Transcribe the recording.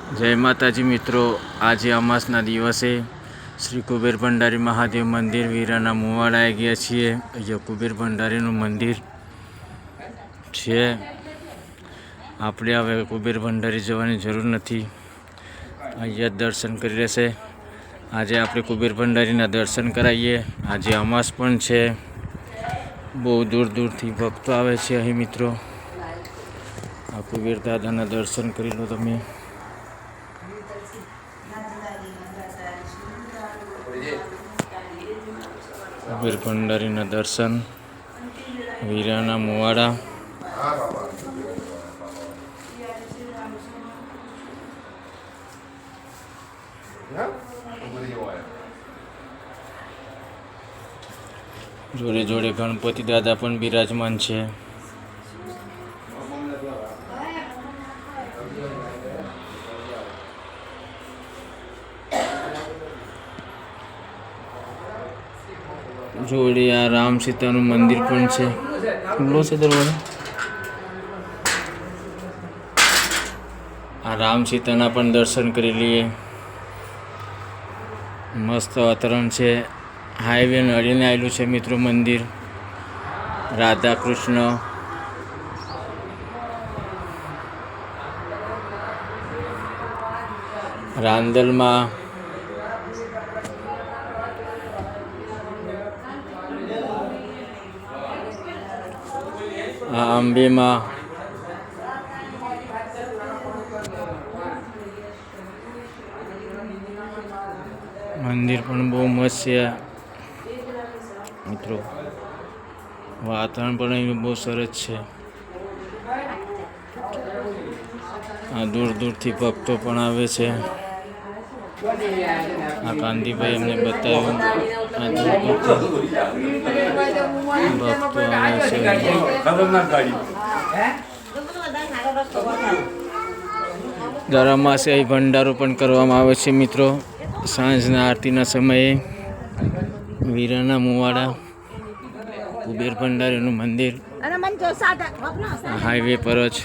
जय माताजी मित्रों, आज अमासना दिवसे श्री कुबेर भंडारी महादेव मंदिर वीराना मुवाड़ाए गया छे। अहींया कुबेर भंडारीनुं मंदिर छे। आपणे हवे कुबेर भंडारी जवानी जरूर नथी, अहींया दर्शन करी लेशे। आजे आपणे कुबेर भंडारीना दर्शन कराईए। आजे अमास पण छे, बहु दूर दूरथी भक्तो आवे छे અહીં मित्रों। आ कुबेर दादाना दर्शन करी लो तमे। कुबेर भंडारीना दर्शन वीराना मुवाड़ा। जोड़े जोड़े गणपति दादा पण बिराजमान छे। जोड़े आ राम सीतानु मंदिर पण छे। खुल्लो छे दरवाजो। आ राम सीताना पण दर्शन करी लीए। मस्त वातावरण छे। हाईवे ने अड़ीने आवेलुं छे मित्रों मंदिर। राधा कृष्ण रांदल में अंबे में मंदिर पण बहुत मस्त है मित्रों। वातावरण पण अहीं बहुत सरस है। आ दूर दूर थी भक्तों पण आवे छे। आ कांदीभाई अमने बताव्युं। आ दूर दूरथी भक्तों आवे छे। दर अमासे અહીં ભંડારો પણ કરવામાં આવે છે મિત્રો। સાંજના આરતીના સમયે વીરાના મુવાડા કુબેર ભંડારીનું મંદિર હાઈવે પર જ